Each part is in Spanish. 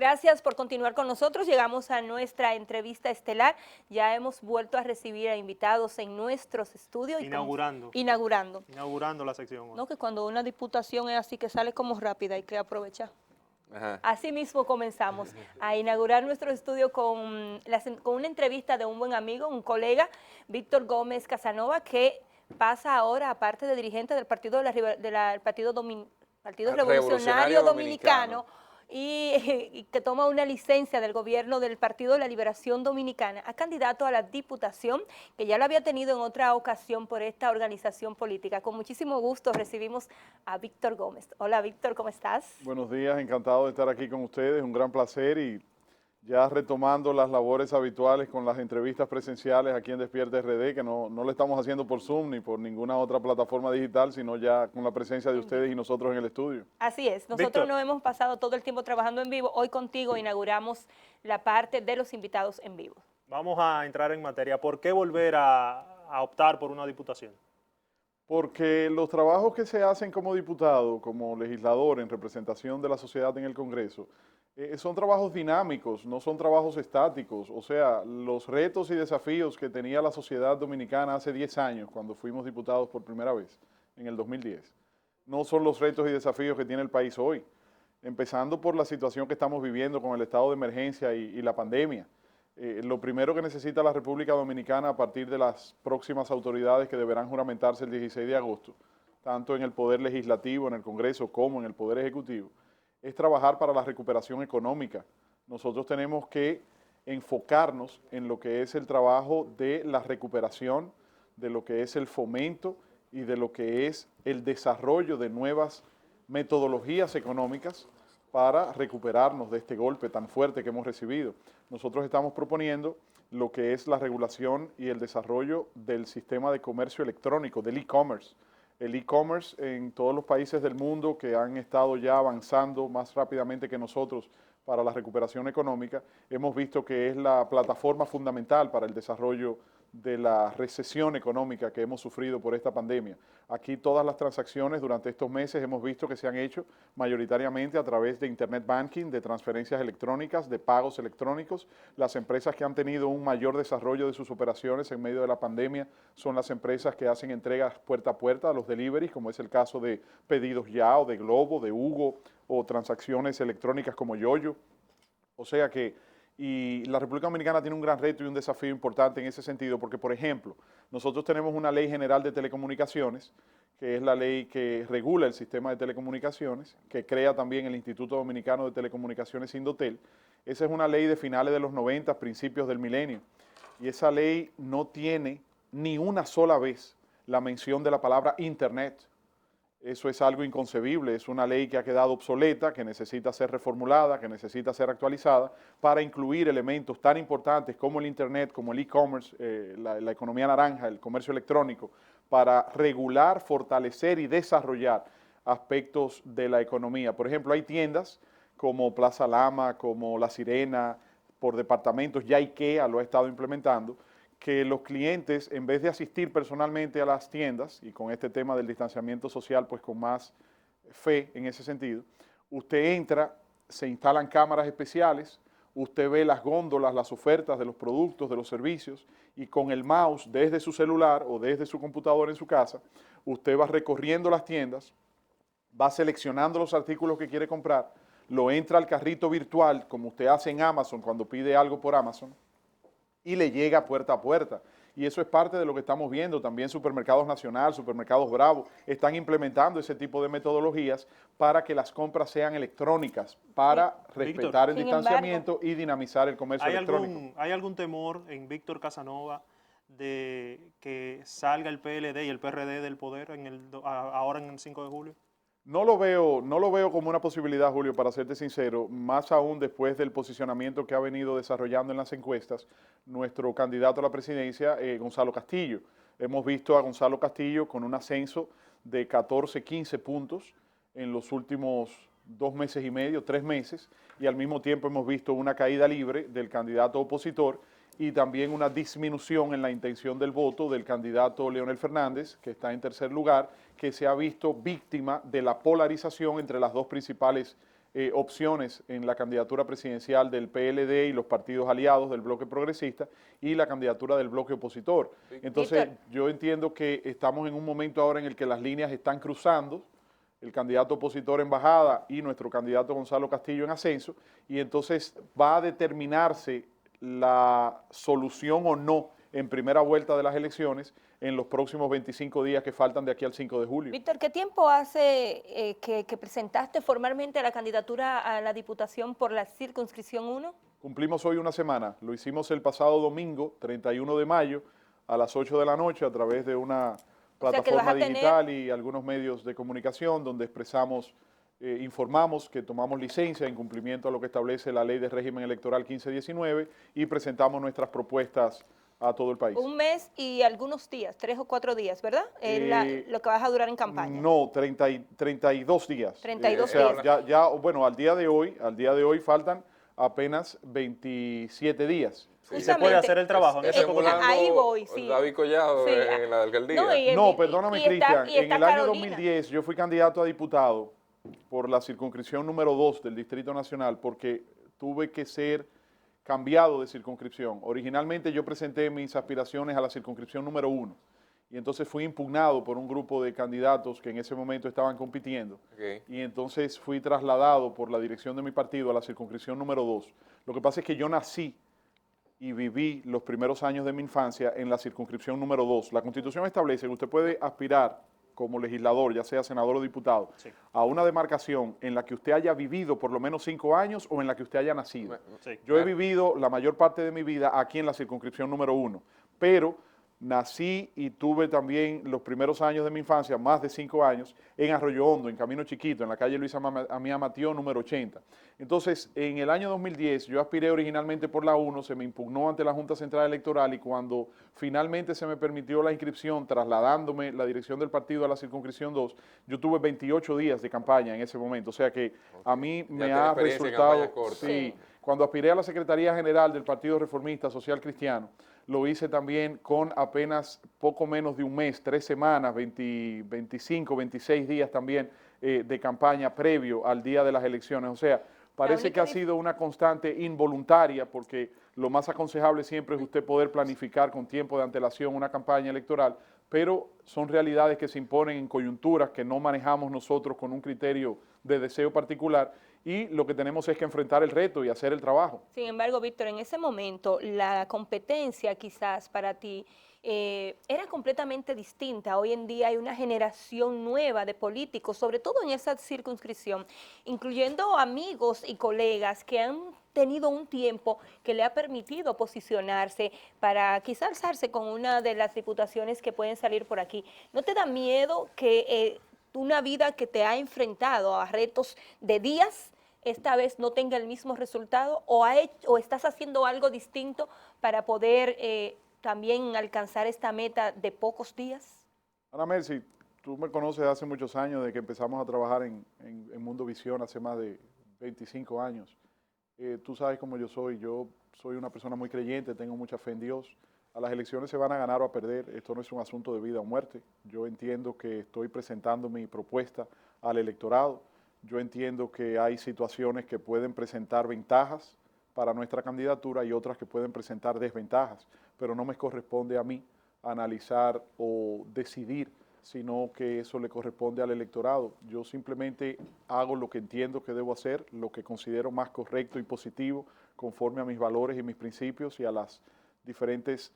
Gracias por continuar con nosotros. Llegamos a nuestra entrevista estelar. Ya hemos vuelto a recibir a invitados en nuestros estudios. Inaugurando la sección hoy. No, que cuando una diputación es así que sale como rápida, hay que aprovechar. Ajá. Así mismo comenzamos a inaugurar nuestro estudio con una entrevista de un buen amigo, un colega, Víctor Gómez Casanova, que pasa ahora, aparte de dirigente del Partido, Partido Revolucionario Dominicano, y que toma una licencia del gobierno del Partido de la Liberación Dominicana, a candidato a la diputación, que ya lo había tenido en otra ocasión por esta organización política. Con muchísimo gusto recibimos a Víctor Gómez. Hola Víctor, ¿cómo estás? Buenos días, encantado de estar aquí con ustedes, un gran placer y ya retomando las labores habituales con las entrevistas presenciales aquí en Despierta RD, que no lo estamos haciendo por Zoom ni por ninguna otra plataforma digital, sino ya con la presencia de ustedes y nosotros en el estudio. Así es, nosotros no hemos pasado todo el tiempo trabajando en vivo, hoy contigo inauguramos la parte de los invitados en vivo. Vamos a entrar en materia. ¿Por qué volver a optar por una diputación? Porque los trabajos que se hacen como diputado, como legislador en representación de la sociedad en el Congreso, son trabajos dinámicos, no son trabajos estáticos. O sea, los retos y desafíos que tenía la sociedad dominicana hace 10 años, cuando fuimos diputados por primera vez, en el 2010, no son los retos y desafíos que tiene el país hoy. Empezando por la situación que estamos viviendo con el estado de emergencia y la pandemia. Lo primero que necesita la República Dominicana a partir de las próximas autoridades que deberán juramentarse el 16 de agosto, tanto en el Poder Legislativo, en el Congreso, como en el Poder Ejecutivo, es trabajar para la recuperación económica. Nosotros tenemos que enfocarnos en lo que es el trabajo de la recuperación, de lo que es el fomento y de lo que es el desarrollo de nuevas metodologías económicas para recuperarnos de este golpe tan fuerte que hemos recibido. Nosotros estamos proponiendo lo que es la regulación y el desarrollo del sistema de comercio electrónico, del e-commerce. El e-commerce en todos los países del mundo que han estado ya avanzando más rápidamente que nosotros para la recuperación económica, hemos visto que es la plataforma fundamental para el desarrollo de la recesión económica que hemos sufrido por esta pandemia. Aquí todas las transacciones durante estos meses hemos visto que se han hecho mayoritariamente a través de Internet Banking, de transferencias electrónicas, de pagos electrónicos. Las empresas que han tenido un mayor desarrollo de sus operaciones en medio de la pandemia son las empresas que hacen entregas puerta a puerta a los deliveries, como es el caso de Pedidos Ya o de Globo, de Hugo, o transacciones electrónicas como Yoyo. O sea que y la República Dominicana tiene un gran reto y un desafío importante en ese sentido, porque, por ejemplo, nosotros tenemos una ley general de telecomunicaciones, que es la ley que regula el sistema de telecomunicaciones, que crea también el Instituto Dominicano de Telecomunicaciones Indotel. Esa es una ley de finales de los 90, principios del milenio, y esa ley no tiene ni una sola vez la mención de la palabra Internet. Eso es algo inconcebible, es una ley que ha quedado obsoleta, que necesita ser reformulada, que necesita ser actualizada para incluir elementos tan importantes como el Internet, como el e-commerce, la economía naranja, el comercio electrónico, para regular, fortalecer y desarrollar aspectos de la economía. Por ejemplo, hay tiendas como Plaza Lama, como La Sirena, por departamentos, ya IKEA lo ha estado implementando, que los clientes, en vez de asistir personalmente a las tiendas, y con este tema del distanciamiento social, pues con más fe en ese sentido, usted entra, se instalan cámaras especiales, usted ve las góndolas, las ofertas de los productos, de los servicios, y con el mouse desde su celular o desde su computadora en su casa, usted va recorriendo las tiendas, va seleccionando los artículos que quiere comprar, lo entra al carrito virtual, como usted hace en Amazon cuando pide algo por Amazon, y le llega puerta a puerta. Y eso es parte de lo que estamos viendo. También Supermercados Nacional, Supermercados Bravo, están implementando ese tipo de metodologías para que las compras sean electrónicas, para respetar el distanciamiento y dinamizar el comercio electrónico. ¿Hay algún temor en Víctor Casanova de que salga el PLD y el PRD del poder ahora en el 5 de julio? No lo veo como una posibilidad, Julio, para serte sincero, más aún después del posicionamiento que ha venido desarrollando en las encuestas nuestro candidato a la presidencia, Gonzalo Castillo. Hemos visto a Gonzalo Castillo con un ascenso de 14, 15 puntos en los últimos 2 meses y medio, 3 meses, y al mismo tiempo hemos visto una caída libre del candidato opositor y también una disminución en la intención del voto del candidato Leonel Fernández, que está en tercer lugar, que se ha visto víctima de la polarización entre las dos principales opciones en la candidatura presidencial del PLD y los partidos aliados del bloque progresista y la candidatura del bloque opositor. Entonces, yo entiendo que estamos en un momento ahora en el que las líneas están cruzando, el candidato opositor en bajada y nuestro candidato Gonzalo Castillo en ascenso, y entonces va a determinarse la solución o no en primera vuelta de las elecciones en los próximos 25 días que faltan de aquí al 5 de julio. Víctor, ¿qué tiempo hace que presentaste formalmente la candidatura a la Diputación por la circunscripción 1? Cumplimos hoy una semana, lo hicimos el pasado domingo, 31 de mayo, a las 8 de la noche a través de una plataforma digital y algunos medios de comunicación donde expresamos, informamos que tomamos licencia en cumplimiento a lo que establece la Ley de Régimen Electoral 1519 y presentamos nuestras propuestas a todo el país. Un mes y algunos días, 3 o 4 días, ¿verdad? Lo que vas a durar en campaña. No, 32 días. 32 días. Bueno, al día de hoy faltan apenas 27 días. ¿Y se puede hacer el trabajo? Ahí voy, sí. David Collado en la alcaldía. No, perdóname, Cristian. En el año 2010 yo fui candidato a diputado por la circunscripción número 2 del Distrito Nacional porque tuve que ser cambiado de circunscripción. Originalmente yo presenté mis aspiraciones a la circunscripción número 1 y entonces fui impugnado por un grupo de candidatos que en ese momento estaban compitiendo y entonces fui trasladado por la dirección de mi partido a la circunscripción número 2. Lo que pasa es que yo nací y viví los primeros años de mi infancia en la circunscripción número 2. La Constitución establece que usted puede aspirar como legislador, ya sea senador o diputado, a una demarcación en la que usted haya vivido por lo menos 5 años o en la que usted haya nacido. Yo he vivido la mayor parte de mi vida aquí en la circunscripción número 1, pero nací y tuve también los primeros años de mi infancia, más de 5 años, en Arroyo Hondo, en Camino Chiquito, en la calle Luisa Amía Matió, número 80. Entonces, en el año 2010, yo aspiré originalmente por la 1, se me impugnó ante la Junta Central Electoral y cuando finalmente se me permitió la inscripción, trasladándome la dirección del partido a la circunscripción 2, yo tuve 28 días de campaña en ese momento. O sea que a mí me ha resultado... Sí, cuando aspiré a la Secretaría General del Partido Reformista Social Cristiano, lo hice también con apenas poco menos de un mes, 3 semanas, 25, 26 días también de campaña previo al día de las elecciones. O sea, parece que ha sido una constante involuntaria porque lo más aconsejable siempre es usted poder planificar con tiempo de antelación una campaña electoral, pero son realidades que se imponen en coyunturas que no manejamos nosotros con un criterio de deseo particular y lo que tenemos es que enfrentar el reto y hacer el trabajo. Sin embargo, Víctor, en ese momento la competencia quizás para ti era completamente distinta. Hoy en día hay una generación nueva de políticos, sobre todo en esa circunscripción, incluyendo amigos y colegas que han tenido un tiempo que le ha permitido posicionarse para quizás alzarse con una de las diputaciones que pueden salir por aquí. ¿No te da miedo que una vida que te ha enfrentado a retos de días esta vez no tenga el mismo resultado o estás haciendo algo distinto para poder también alcanzar esta meta de pocos días? Ana Mercy, tú me conoces hace muchos años de que empezamos a trabajar en Mundo Visión hace más de 25 años. Tú sabes cómo yo soy una persona muy creyente, tengo mucha fe en Dios. A las elecciones se van a ganar o a perder, esto no es un asunto de vida o muerte. Yo entiendo que estoy presentando mi propuesta al electorado. Yo entiendo que hay situaciones que pueden presentar ventajas para nuestra candidatura y otras que pueden presentar desventajas, pero no me corresponde a mí analizar o decidir, sino que eso le corresponde al electorado. Yo simplemente hago lo que entiendo que debo hacer, lo que considero más correcto y positivo, conforme a mis valores y mis principios y a las diferentes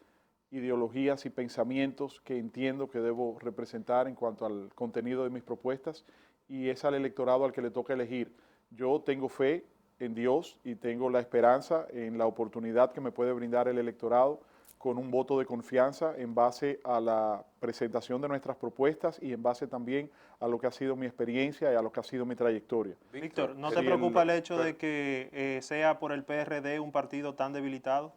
ideologías y pensamientos que entiendo que debo representar en cuanto al contenido de mis propuestas, y es al electorado al que le toca elegir. Yo tengo fe en Dios y tengo la esperanza en la oportunidad que me puede brindar el electorado con un voto de confianza en base a la presentación de nuestras propuestas y en base también a lo que ha sido mi experiencia y a lo que ha sido mi trayectoria. Víctor, ¿no te preocupa el hecho de que sea por el PRD un partido tan debilitado?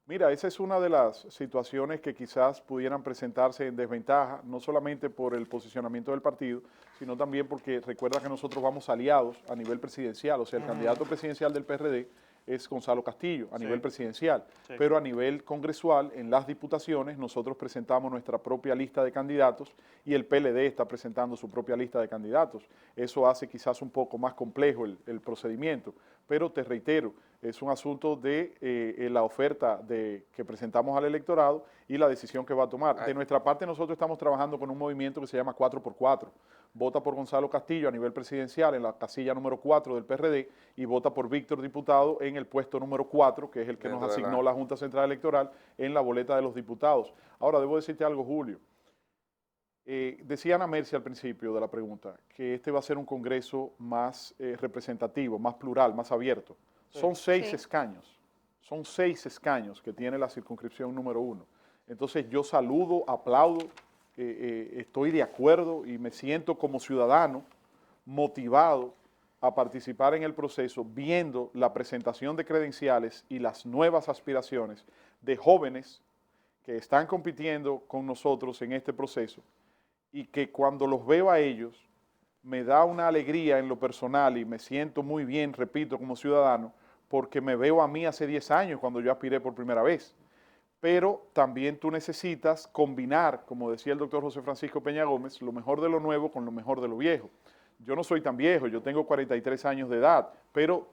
Mira, esa es una de las situaciones que quizás pudieran presentarse en desventaja, no solamente por el posicionamiento del partido, sino también porque recuerda que nosotros vamos aliados a nivel presidencial, o sea, el candidato presidencial del PRD es Gonzalo Castillo a Sí. nivel presidencial, Sí. pero a nivel congresual, en las diputaciones, nosotros presentamos nuestra propia lista de candidatos y el PLD está presentando su propia lista de candidatos. Eso hace quizás un poco más complejo el procedimiento, pero te reitero, es un asunto de la oferta que presentamos al electorado y la decisión que va a tomar. De nuestra parte, nosotros estamos trabajando con un movimiento que se llama 4x4. Vota por Gonzalo Castillo a nivel presidencial en la casilla número 4 del PRD y vota por Víctor Diputado en el puesto número 4, que es el que nos asignó la Junta Central Electoral en la boleta de los diputados. Ahora, debo decirte algo, Julio. Decía Ana Mercy al principio de la pregunta que este va a ser un congreso más representativo, más plural, más abierto. Sí. Son 6 escaños, son 6 escaños que tiene la circunscripción número 1. Entonces yo saludo, aplaudo, estoy de acuerdo y me siento como ciudadano motivado a participar en el proceso viendo la presentación de credenciales y las nuevas aspiraciones de jóvenes que están compitiendo con nosotros en este proceso y que cuando los veo a ellos me da una alegría en lo personal y me siento muy bien, repito, como ciudadano, porque me veo a mí hace 10 años cuando yo aspiré por primera vez. Pero también tú necesitas combinar, como decía el doctor José Francisco Peña Gómez, lo mejor de lo nuevo con lo mejor de lo viejo. Yo no soy tan viejo, yo tengo 43 años de edad, pero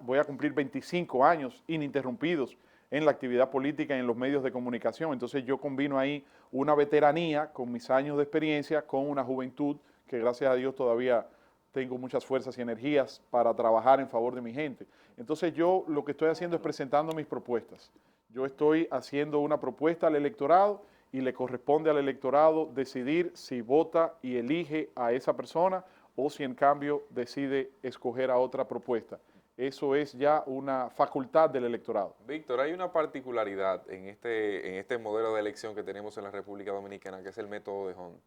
voy a cumplir 25 años ininterrumpidos en la actividad política y en los medios de comunicación. Entonces yo combino ahí una veteranía con mis años de experiencia, con una juventud que gracias a Dios todavía tengo muchas fuerzas y energías para trabajar en favor de mi gente. Entonces yo lo que estoy haciendo es presentando mis propuestas. Yo estoy haciendo una propuesta al electorado y le corresponde al electorado decidir si vota y elige a esa persona o si en cambio decide escoger a otra propuesta. Eso es ya una facultad del electorado. Víctor, hay una particularidad en este modelo de elección que tenemos en la República Dominicana, que es el método de Hond.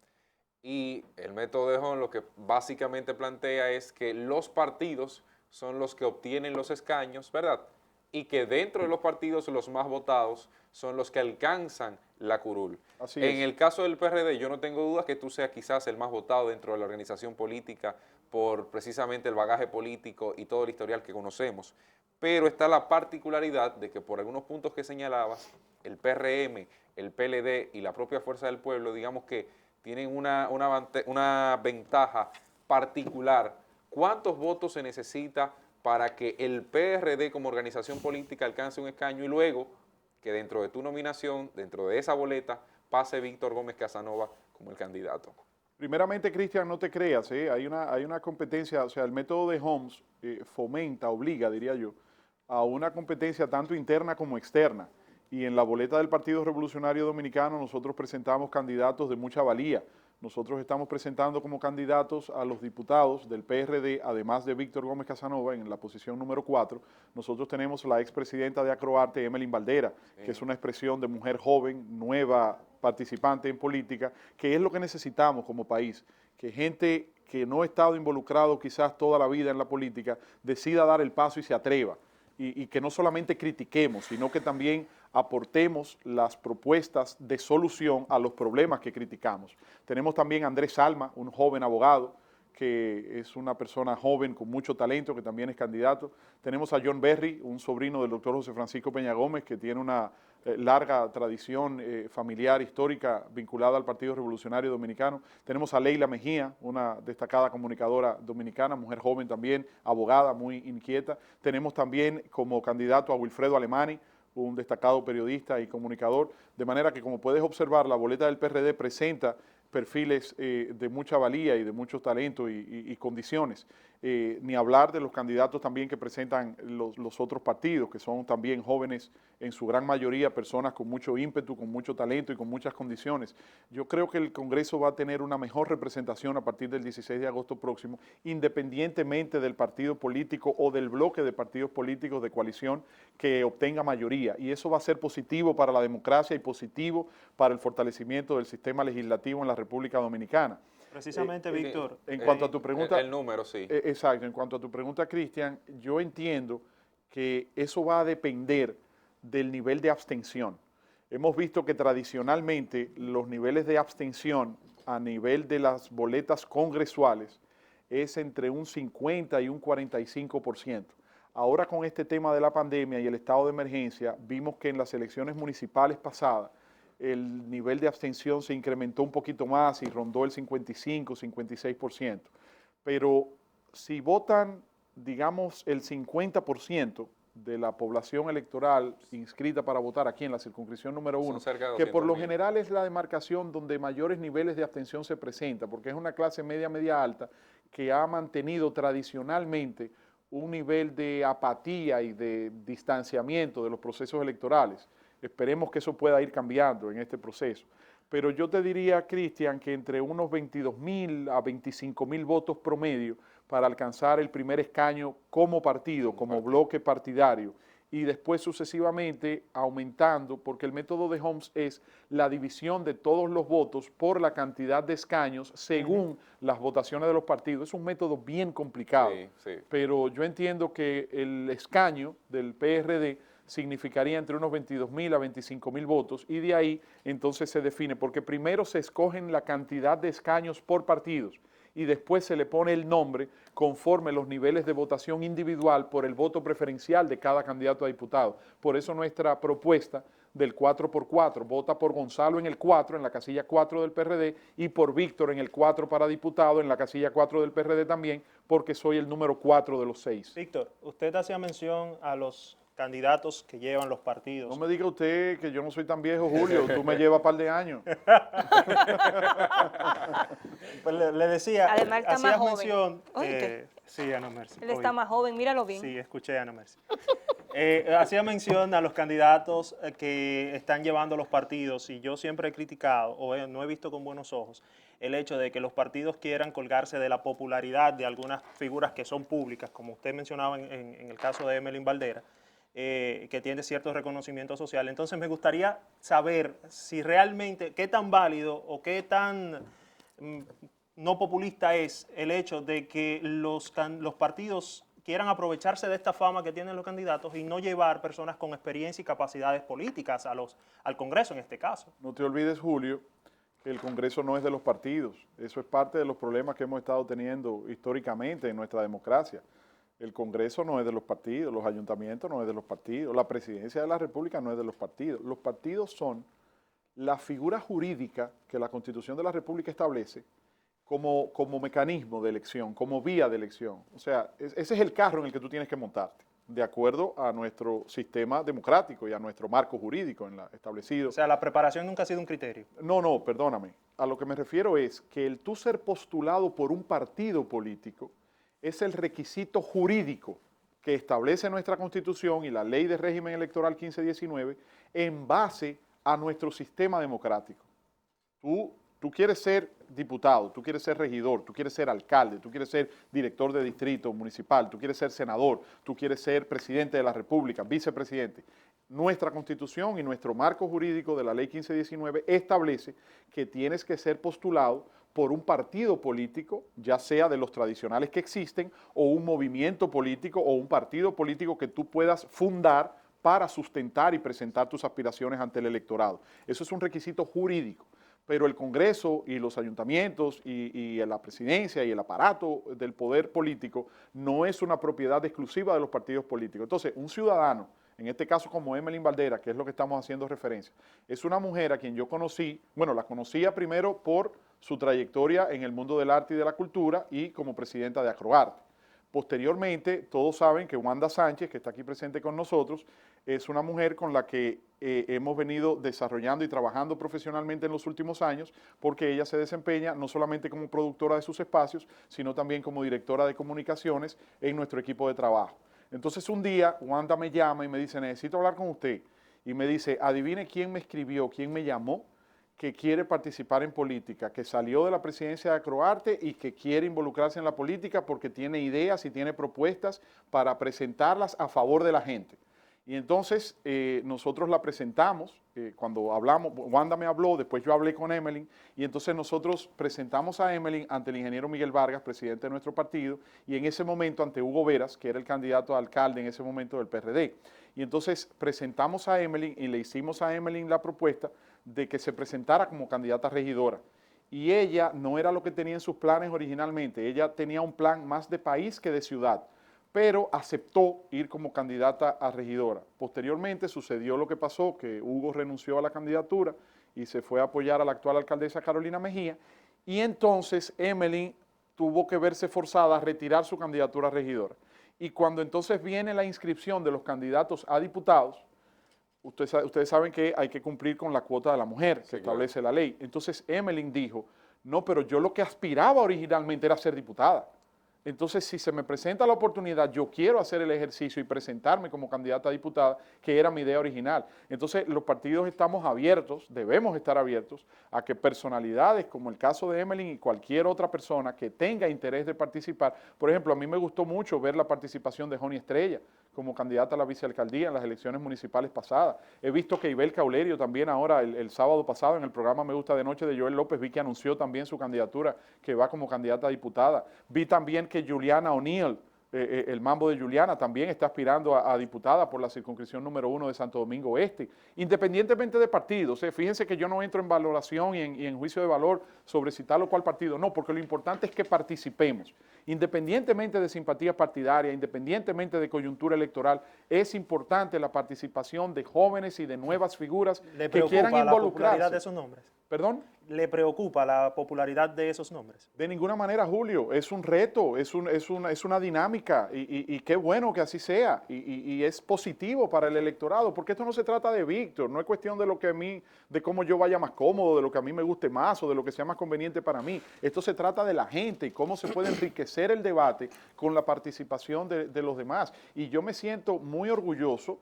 Y el método de Hond lo que básicamente plantea es que los partidos son los que obtienen los escaños, ¿verdad? Y que dentro de los partidos los más votados son los que alcanzan la curul. Así es. En el caso del PRD, yo no tengo dudas que tú seas quizás el más votado dentro de la organización política por precisamente el bagaje político y todo el historial que conocemos. Pero está la particularidad de que por algunos puntos que señalabas, el PRM, el PLD y la propia Fuerza del Pueblo, digamos que tienen una ventaja particular. ¿Cuántos votos se necesita para que el PRD como organización política alcance un escaño y luego que dentro de tu nominación, dentro de esa boleta, pase Víctor Gómez Casanova como el candidato? Primeramente, Cristian, no te creas, hay una competencia, o sea, el método de Homs fomenta, obliga, diría yo, a una competencia tanto interna como externa. Y en la boleta del Partido Revolucionario Dominicano nosotros presentamos candidatos de mucha valía. Nosotros estamos presentando como candidatos a los diputados del PRD, además de Víctor Gómez Casanova en la posición número 4. Nosotros tenemos la expresidenta de Acroarte, Emelín Valdera, que es una expresión de mujer joven, nueva, participante en política, que es lo que necesitamos como país, que gente que no ha estado involucrado quizás toda la vida en la política decida dar el paso y se atreva. Y que no solamente critiquemos, sino que también aportemos las propuestas de solución a los problemas que criticamos. Tenemos también a Andrés Salma, un joven abogado, que es una persona joven con mucho talento, que también es candidato. Tenemos a John Berry, un sobrino del doctor José Francisco Peña Gómez, que tiene una larga tradición familiar, histórica, vinculada al Partido Revolucionario Dominicano. Tenemos a Leila Mejía, una destacada comunicadora dominicana, mujer joven también, abogada, muy inquieta. Tenemos también como candidato a Wilfredo Alemani, un destacado periodista y comunicador, de manera que, como puedes observar, la boleta del PRD presenta perfiles de mucha valía y de mucho talento y condiciones. Ni hablar de los candidatos también que presentan los otros partidos, que son también jóvenes, en su gran mayoría personas con mucho ímpetu, con mucho talento y con muchas condiciones. Yo creo que el Congreso va a tener una mejor representación a partir del 16 de agosto próximo, independientemente del partido político o del bloque de partidos políticos de coalición que obtenga mayoría. Y eso va a ser positivo para la democracia y positivo para el fortalecimiento del sistema legislativo en la República Dominicana. Precisamente, Víctor. En cuanto a tu pregunta... El número, sí. Exacto. En cuanto a tu pregunta, Cristian, yo entiendo que eso va a depender del nivel de abstención. Hemos visto que tradicionalmente los niveles de abstención a nivel de las boletas congresuales es entre un 50 y un 45%. Ahora con este tema de la pandemia y el estado de emergencia, vimos que en las elecciones municipales pasadas el nivel de abstención se incrementó un poquito más y rondó el 55, 56%. Pero si votan, digamos, el 50% de la población electoral inscrita para votar aquí en la circunscripción número 1, que por lo general es la demarcación donde mayores niveles de abstención se presentan, porque es una clase media alta que ha mantenido tradicionalmente un nivel de apatía y de distanciamiento de los procesos electorales. Esperemos que eso pueda ir cambiando en este proceso. Pero yo te diría, Cristian, que entre unos 22.000 a 25.000 votos promedio para alcanzar el primer escaño como partido, como bloque partidario, y después sucesivamente aumentando, porque el método de Homs es la división de todos los votos por la cantidad de escaños según las votaciones de los partidos. Es un método bien complicado, pero yo entiendo que el escaño del PRD significaría entre unos 22.000 a 25.000 votos y de ahí entonces se define, porque primero se escogen la cantidad de escaños por partidos y después se le pone el nombre conforme los niveles de votación individual por el voto preferencial de cada candidato a diputado. Por eso nuestra propuesta del 4x4, vota por Gonzalo en el 4, en la casilla 4 del PRD, y por Víctor en el 4 para diputado, en la casilla 4 del PRD también, porque soy el número 4 de los 6. Víctor, usted hacía mención a los candidatos que llevan los partidos. No me diga usted que yo no soy tan viejo, Julio, tú me llevas un par de años. Pues le decía, además está más joven. mención, sí, Ana Mercy. Él está más joven, míralo bien. Sí, escuché a Ana Mercy. Hacía mención a los candidatos que están llevando los partidos y yo siempre he criticado, o no he visto con buenos ojos, el hecho de que los partidos quieran colgarse de la popularidad de algunas figuras que son públicas, como usted mencionaba en el caso de Emelín Baldera, que tiene cierto reconocimiento social. Entonces me gustaría saber si realmente, qué tan válido o qué tan no populista es el hecho de que los partidos quieran aprovecharse de esta fama que tienen los candidatos y no llevar personas con experiencia y capacidades políticas al Congreso en este caso. No te olvides, Julio, que el Congreso no es de los partidos. Eso es parte de los problemas que hemos estado teniendo históricamente en nuestra democracia. El Congreso no es de los partidos, los ayuntamientos no es de los partidos, la presidencia de la República no es de los partidos. Los partidos son la figura jurídica que la Constitución de la República establece como mecanismo de elección, como vía de elección. O sea, ese es el carro en el que tú tienes que montarte, de acuerdo a nuestro sistema democrático y a nuestro marco jurídico establecido. O sea, la preparación nunca ha sido un criterio. No, perdóname. A lo que me refiero es que el tú ser postulado por un partido político es el requisito jurídico que establece nuestra Constitución y la Ley de Régimen Electoral 1519 en base a nuestro sistema democrático. Tú quieres ser diputado, tú quieres ser regidor, tú quieres ser alcalde, tú quieres ser director de distrito municipal, tú quieres ser senador, tú quieres ser presidente de la República, vicepresidente. Nuestra Constitución y nuestro marco jurídico de la Ley 1519 establece que tienes que ser postulado por un partido político, ya sea de los tradicionales que existen, o un movimiento político o un partido político que tú puedas fundar para sustentar y presentar tus aspiraciones ante el electorado. Eso es un requisito jurídico, pero el Congreso y los ayuntamientos y la presidencia y el aparato del poder político no es una propiedad exclusiva de los partidos políticos. Entonces, un ciudadano, en este caso como Emelín Baldera, que es lo que estamos haciendo referencia, es una mujer a quien yo conocí, bueno, la conocía primero por su trayectoria en el mundo del arte y de la cultura y como presidenta de Acroarte. Posteriormente, todos saben que Wanda Sánchez, que está aquí presente con nosotros, es una mujer con la que hemos venido desarrollando y trabajando profesionalmente en los últimos años, porque ella se desempeña no solamente como productora de sus espacios, sino también como directora de comunicaciones en nuestro equipo de trabajo. Entonces un día Wanda me llama y me dice, necesito hablar con usted. Y me dice, adivine quién me escribió, quién me llamó, que quiere participar en política, que salió de la presidencia de Acroarte y que quiere involucrarse en la política porque tiene ideas y tiene propuestas para presentarlas a favor de la gente. Y entonces nosotros la presentamos, cuando hablamos, Wanda me habló, después yo hablé con Emelín, y entonces nosotros presentamos a Emelín ante el ingeniero Miguel Vargas, presidente de nuestro partido, y en ese momento ante Hugo Veras, que era el candidato a alcalde en ese momento del PRD. Y entonces presentamos a Emelín y le hicimos a Emelín la propuesta de que se presentara como candidata a regidora. Y ella no era lo que tenía en sus planes originalmente, ella tenía un plan más de país que de ciudad, pero aceptó ir como candidata a regidora. Posteriormente sucedió lo que pasó, que Hugo renunció a la candidatura y se fue a apoyar a la actual alcaldesa Carolina Mejía, y entonces Emeline tuvo que verse forzada a retirar su candidatura a regidora. Y cuando entonces viene la inscripción de los candidatos a diputados, ustedes saben que hay que cumplir con la cuota de la mujer que establece la ley. Entonces Emeline dijo, no, pero yo lo que aspiraba originalmente era ser diputada. Entonces, si se me presenta la oportunidad, yo quiero hacer el ejercicio y presentarme como candidata a diputada, que era mi idea original. Entonces, los partidos estamos abiertos, debemos estar abiertos, a que personalidades como el caso de Emeline y cualquier otra persona que tenga interés de participar, por ejemplo, a mí me gustó mucho ver la participación de Joni Estrella como candidata a la vicealcaldía en las elecciones municipales pasadas. He visto que Ibel Caulerio también ahora, el sábado pasado, en el programa Me Gusta de Noche de Joel López, vi que anunció también su candidatura, que va como candidata a diputada. Vi también que Juliana O'Neill, el mambo de Juliana, también está aspirando a diputada por la circunscripción número 1 de Santo Domingo Este, independientemente de partidos. Fíjense que yo no entro en valoración y en juicio de valor sobre si tal o cual partido, no, porque lo importante es que participemos. Independientemente de simpatía partidaria, independientemente de coyuntura electoral, es importante la participación de jóvenes y de nuevas figuras que quieran involucrarse. ¿Le preocupa la popularidad de esos nombres? ¿Perdón? ¿Le preocupa la popularidad de esos nombres? De ninguna manera, Julio. Es un reto, es una dinámica y qué bueno que así sea. Y es positivo para el electorado, porque esto no se trata de Víctor, no es cuestión de lo que a mí, de cómo yo vaya más cómodo, de lo que a mí me guste más o de lo que sea más conveniente para mí. Esto se trata de la gente y cómo se puede enriquecer el debate con la participación de los demás. Y yo me siento muy orgulloso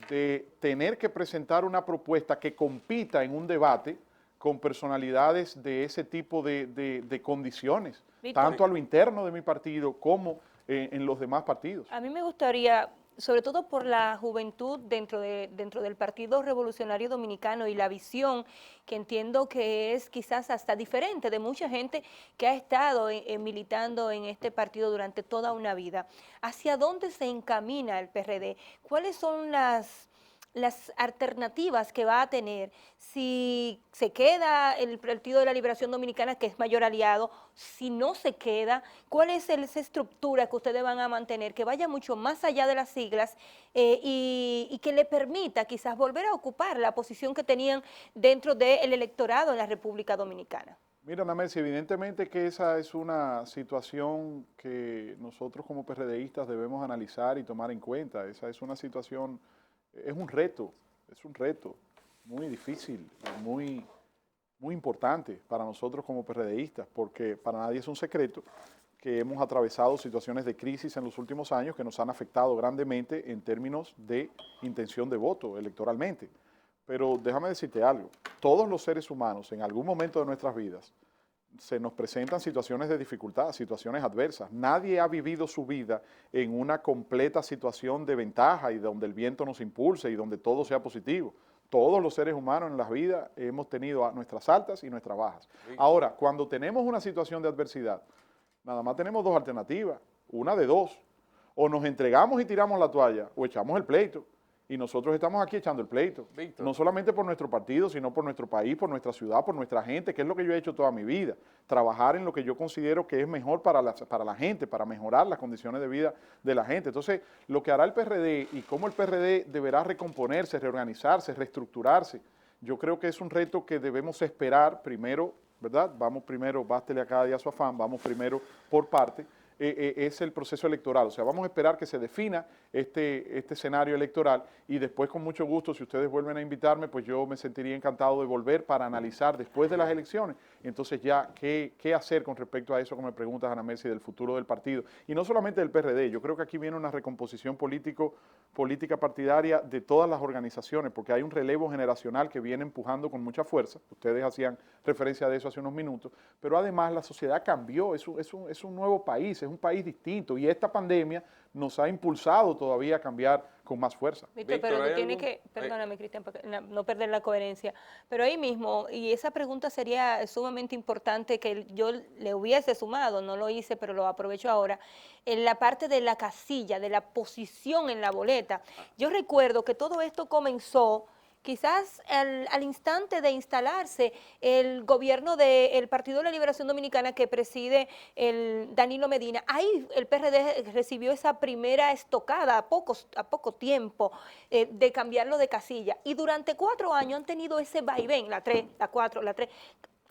de tener que presentar una propuesta que compita en un debate con personalidades de ese tipo de condiciones, tanto a lo interno de mi partido como en los demás partidos. A mí me gustaría, sobre todo por la juventud dentro del Partido Revolucionario Dominicano y la visión que entiendo que es quizás hasta diferente de mucha gente que ha estado militando en este partido durante toda una vida. ¿Hacia dónde se encamina el PRD? ¿Cuáles son las alternativas que va a tener si se queda el Partido de la Liberación Dominicana, que es mayor aliado? Si no se queda, ¿cuál es esa estructura que ustedes van a mantener, que vaya mucho más allá de las siglas y que le permita quizás volver a ocupar la posición que tenían dentro del electorado en la República Dominicana? Mira, Namersi, evidentemente que esa es una situación que nosotros como PRDistas debemos analizar y tomar en cuenta. Esa es una situación... Es un reto muy difícil, muy importante para nosotros como PRDistas, porque para nadie es un secreto que hemos atravesado situaciones de crisis en los últimos años que nos han afectado grandemente en términos de intención de voto electoralmente. Pero déjame decirte algo, todos los seres humanos en algún momento de nuestras vidas se nos presentan situaciones de dificultad, situaciones adversas. Nadie ha vivido su vida en una completa situación de ventaja y donde el viento nos impulse y donde todo sea positivo. Todos los seres humanos en la vida hemos tenido nuestras altas y nuestras bajas. Ahora, cuando tenemos una situación de adversidad, nada más tenemos dos alternativas, una de dos. O nos entregamos y tiramos la toalla, o echamos el pleito. Y nosotros estamos aquí echando el pleito, Víctor, no solamente por nuestro partido, sino por nuestro país, por nuestra ciudad, por nuestra gente, que es lo que yo he hecho toda mi vida. Trabajar en lo que yo considero que es mejor para la gente, para mejorar las condiciones de vida de la gente. Entonces, lo que hará el PRD y cómo el PRD deberá recomponerse, reorganizarse, reestructurarse, yo creo que es un reto que debemos esperar primero, ¿verdad? Vamos primero, bástele a cada día su afán, vamos primero por parte. Es el proceso electoral, o sea, vamos a esperar que se defina este escenario electoral y después con mucho gusto, si ustedes vuelven a invitarme, pues yo me sentiría encantado de volver para analizar después de las elecciones, entonces ya qué hacer con respecto a eso, como me preguntas, Ana Mercy, del futuro del partido, y no solamente del PRD, yo creo que aquí viene una recomposición política partidaria de todas las organizaciones, porque hay un relevo generacional que viene empujando con mucha fuerza, ustedes hacían referencia de eso hace unos minutos, pero además la sociedad cambió, es un nuevo país, es un país distinto y esta pandemia nos ha impulsado todavía a cambiar con más fuerza. Víctor, pero tú tienes que, perdóname Cristian, para no perder la coherencia, pero ahí mismo, y esa pregunta sería sumamente importante que yo le hubiese sumado, no lo hice, pero lo aprovecho ahora, en la parte de la casilla, de la posición en la boleta. Yo recuerdo que todo esto comenzó quizás al instante de instalarse el gobierno del Partido de la Liberación Dominicana que preside el Danilo Medina, ahí el PRD recibió esa primera estocada a poco tiempo de cambiarlo de casilla. Y durante 4 años han tenido ese vaivén, la 3, la 4, la 3.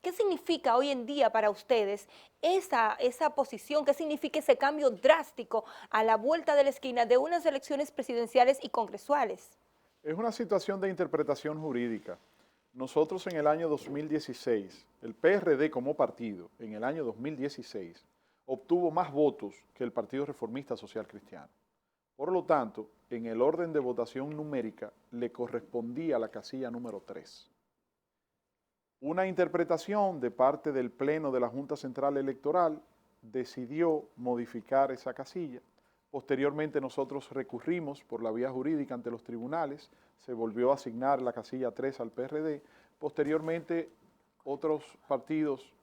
¿Qué significa hoy en día para ustedes esa posición? ¿Qué significa ese cambio drástico a la vuelta de la esquina de unas elecciones presidenciales y congresuales? Es una situación de interpretación jurídica. Nosotros en el año 2016, el PRD como partido, en el año 2016, obtuvo más votos que el Partido Reformista Social Cristiano. Por lo tanto, en el orden de votación numérica le correspondía la casilla número 3. Una interpretación de parte del Pleno de la Junta Central Electoral decidió modificar esa casilla. Posteriormente nosotros recurrimos por la vía jurídica ante los tribunales, se volvió a asignar la casilla 3 al PRD. Posteriormente otros partidos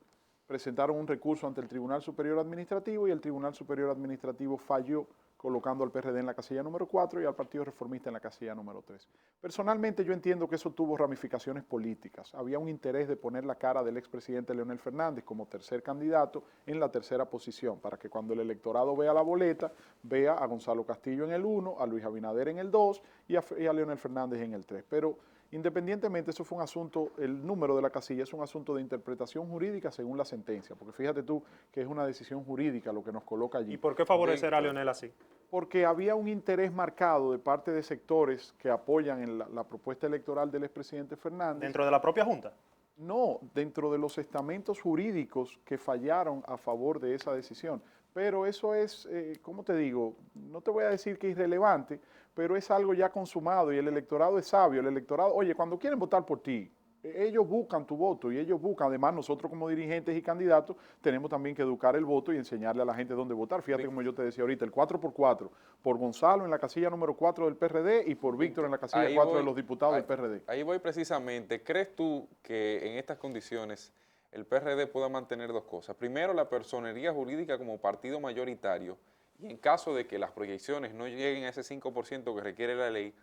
presentaron un recurso ante el Tribunal Superior Administrativo y el Tribunal Superior Administrativo falló colocando al PRD en la casilla número 4 y al Partido Reformista en la casilla número 3. Personalmente yo entiendo que eso tuvo ramificaciones políticas. Había un interés de poner la cara del expresidente Leonel Fernández como tercer candidato en la tercera posición, para que cuando el electorado vea la boleta, vea a Gonzalo Castillo en el 1, a Luis Abinader en el 2 y a Leonel Fernández en el 3. Pero independientemente, eso fue un asunto, el número de la casilla es un asunto de interpretación jurídica según la sentencia, porque fíjate tú que es una decisión jurídica lo que nos coloca allí. ¿Y por qué favorecer a Leonel así? Porque había un interés marcado de parte de sectores que apoyan en la propuesta electoral del expresidente Fernández. ¿Dentro de la propia Junta? No, dentro de los estamentos jurídicos que fallaron a favor de esa decisión. Pero eso es, ¿cómo te digo? No te voy a decir que es irrelevante, pero es algo ya consumado y el electorado es sabio. El electorado, oye, cuando quieren votar por ti, ellos buscan tu voto y ellos buscan, además nosotros como dirigentes y candidatos tenemos también que educar el voto y enseñarle a la gente dónde votar. Fíjate como yo te decía ahorita, el 4x4, por Gonzalo en la casilla número 4 del PRD y por Víctor en la casilla 4 de los diputados del PRD. Ahí voy precisamente. ¿Crees tú que en estas condiciones el PRD pueda mantener dos cosas? Primero, la personería jurídica como partido mayoritario, y en caso de que las proyecciones no lleguen a ese 5% que requiere la ley,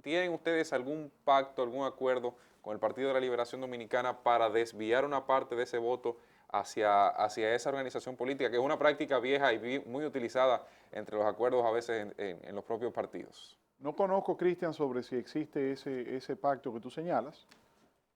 ¿tienen ustedes algún pacto, algún acuerdo con el Partido de la Liberación Dominicana para desviar una parte de ese voto hacia esa organización política, que es una práctica vieja y muy utilizada entre los acuerdos a veces en los propios partidos? No conozco, Cristian, sobre si existe ese pacto que tú señalas.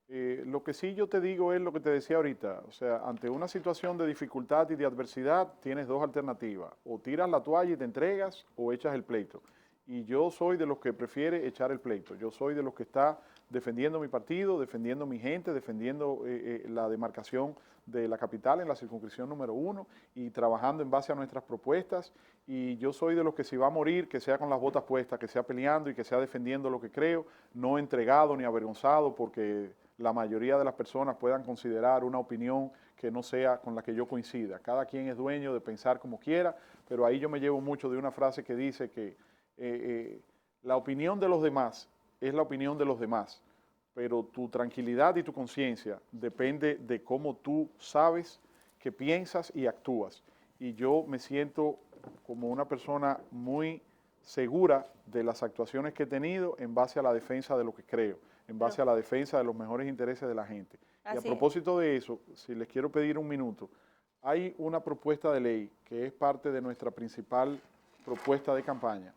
Lo que sí yo te digo es lo que te decía ahorita, o sea, ante una situación de dificultad y de adversidad tienes dos alternativas, o tiras la toalla y te entregas o echas el pleito. Y yo soy de los que prefiere echar el pleito, yo soy de los que está defendiendo mi partido, defendiendo mi gente, defendiendo la demarcación de la capital en la circunscripción número 1 y trabajando en base a nuestras propuestas, y yo soy de los que si va a morir, que sea con las botas puestas, que sea peleando y que sea defendiendo lo que creo, no entregado ni avergonzado porque la mayoría de las personas puedan considerar una opinión que no sea con la que yo coincida. Cada quien es dueño de pensar como quiera, pero ahí yo me llevo mucho de una frase que dice que la opinión de los demás es la opinión de los demás, pero tu tranquilidad y tu conciencia depende de cómo tú sabes que piensas y actúas. Y yo me siento como una persona muy segura de las actuaciones que he tenido en base a la defensa de lo que creo, en base a la defensa de los mejores intereses de la gente. Y a propósito de eso, si les quiero pedir un minuto, hay una propuesta de ley que es parte de nuestra principal propuesta de campaña,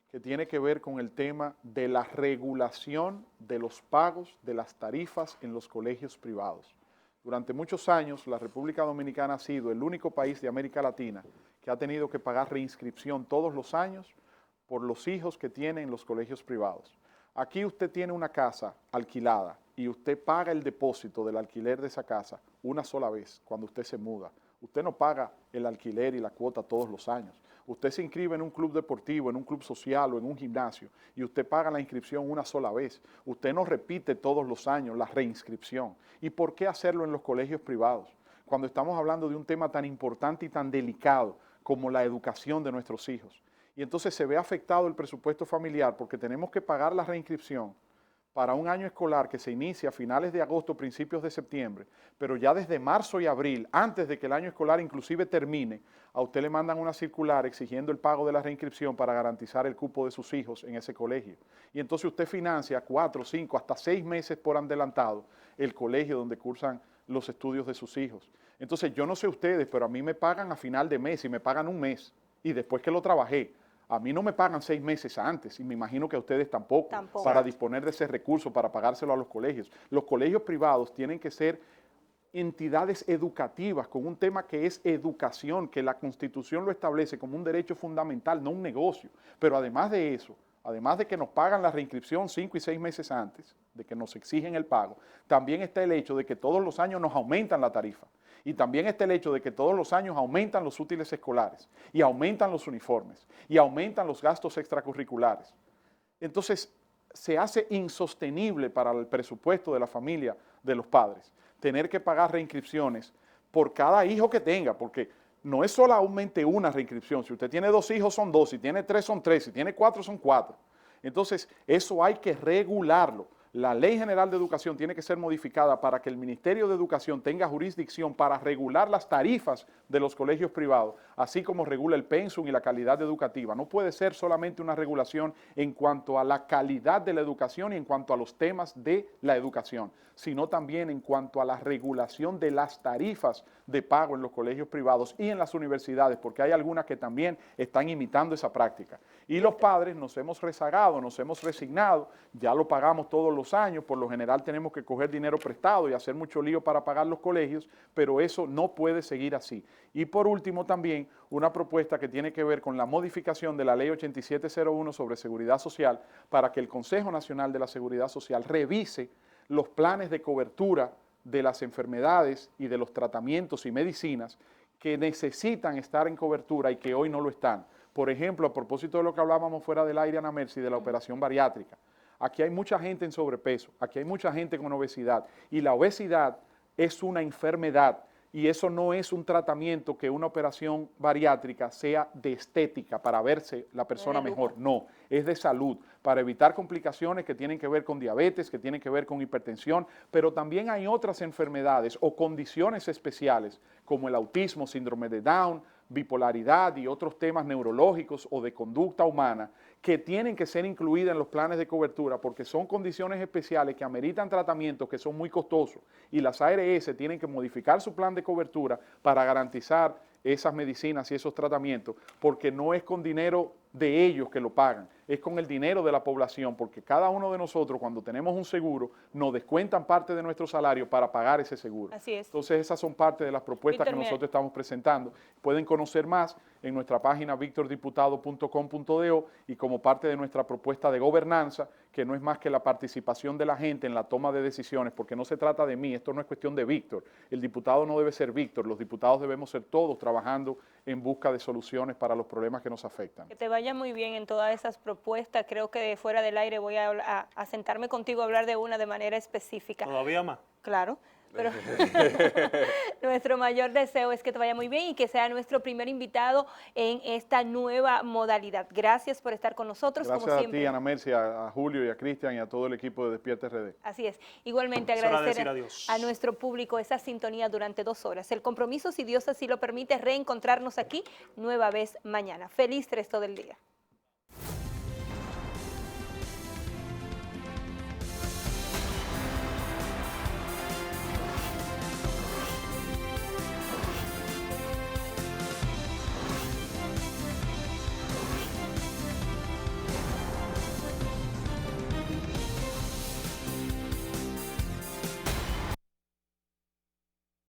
que tiene que ver con el tema de la regulación de los pagos de las tarifas en los colegios privados. Durante muchos años, la República Dominicana ha sido el único país de América Latina que ha tenido que pagar reinscripción todos los años por los hijos que tiene en los colegios privados. Aquí usted tiene una casa alquilada y usted paga el depósito del alquiler de esa casa una sola vez cuando usted se muda. Usted no paga el alquiler y la cuota todos los años. Usted se inscribe en un club deportivo, en un club social o en un gimnasio y usted paga la inscripción una sola vez. Usted no repite todos los años la reinscripción. ¿Y por qué hacerlo en los colegios privados? Cuando estamos hablando de un tema tan importante y tan delicado como la educación de nuestros hijos. Y entonces se ve afectado el presupuesto familiar porque tenemos que pagar la reinscripción, para un año escolar que se inicia a finales de agosto, principios de septiembre, pero ya desde marzo y abril, antes de que el año escolar inclusive termine, a usted le mandan una circular exigiendo el pago de la reinscripción para garantizar el cupo de sus hijos en ese colegio. Y entonces usted financia 4, 5, hasta 6 meses por adelantado el colegio donde cursan los estudios de sus hijos. Entonces yo no sé ustedes, pero a mí me pagan a final de mes y me pagan un mes y después que lo trabajé. A mí no me pagan 6 meses antes y me imagino que a ustedes tampoco, para disponer de ese recurso, para pagárselo a los colegios. Los colegios privados tienen que ser entidades educativas con un tema que es educación, que la Constitución lo establece como un derecho fundamental, no un negocio. Pero además de eso, además de que nos pagan la reinscripción 5 y 6 meses antes, de que nos exigen el pago, también está el hecho de que todos los años nos aumentan la tarifa. Y también está el hecho de que todos los años aumentan los útiles escolares, y aumentan los uniformes, y aumentan los gastos extracurriculares. Entonces, se hace insostenible para el presupuesto de la familia de los padres tener que pagar reinscripciones por cada hijo que tenga, porque no es solamente una reinscripción. Si usted tiene 2 hijos son 2, si tiene 3 son 3, si tiene 4 son 4. Entonces, eso hay que regularlo. La Ley General de Educación tiene que ser modificada para que el Ministerio de Educación tenga jurisdicción para regular las tarifas de los colegios privados, así como regula el pensum y la calidad educativa. No puede ser solamente una regulación en cuanto a la calidad de la educación y en cuanto a los temas de la educación, sino también en cuanto a la regulación de las tarifas de pago en los colegios privados y en las universidades, porque hay algunas que también están imitando esa práctica. Y los padres nos hemos rezagado, nos hemos resignado, ya lo pagamos todos los años, por lo general tenemos que coger dinero prestado y hacer mucho lío para pagar los colegios, pero eso no puede seguir así. Y por último también una propuesta que tiene que ver con la modificación de la Ley 8701 sobre Seguridad Social para que el Consejo Nacional de la Seguridad Social revise los planes de cobertura de las enfermedades y de los tratamientos y medicinas que necesitan estar en cobertura y que hoy no lo están. Por ejemplo, a propósito de lo que hablábamos fuera del aire, Ana Mercy, de la operación bariátrica. Aquí hay mucha gente en sobrepeso, aquí hay mucha gente con obesidad y la obesidad es una enfermedad y eso no es un tratamiento que una operación bariátrica sea de estética para verse la persona mejor, no, es de salud, para evitar complicaciones que tienen que ver con diabetes, que tienen que ver con hipertensión, pero también hay otras enfermedades o condiciones especiales como el autismo, síndrome de Down, bipolaridad y otros temas neurológicos o de conducta humana que tienen que ser incluidas en los planes de cobertura porque son condiciones especiales que ameritan tratamientos que son muy costosos y las ARS tienen que modificar su plan de cobertura para garantizar esas medicinas y esos tratamientos porque no es con dinero de ellos que lo pagan, es con el dinero de la población, porque cada uno de nosotros cuando tenemos un seguro nos descuentan parte de nuestro salario para pagar ese seguro. Así es. Entonces esas son parte de las propuestas que nosotros estamos presentando. Pueden conocer más en nuestra página victordiputado.com.do y como parte de nuestra propuesta de gobernanza, que no es más que la participación de la gente en la toma de decisiones, porque no se trata de mí, esto no es cuestión de Víctor, el diputado no debe ser Víctor, los diputados debemos ser todos trabajando en busca de soluciones para los problemas que nos afectan. Que te vaya muy bien en todas esas propuestas, creo que fuera del aire voy a sentarme contigo a hablar de una de manera específica. ¿Todavía más? Claro. Pero nuestro mayor deseo es que te vaya muy bien y que sea nuestro primer invitado en esta nueva modalidad. Gracias por estar con nosotros. Gracias como siempre. A ti, Ana Mercy, a Julio y a Cristian y a todo el equipo de Despierta RD. Así es. Igualmente agradecer a nuestro público esa sintonía durante 2 horas. El compromiso, si Dios así lo permite, reencontrarnos aquí nueva vez mañana. Feliz resto del día.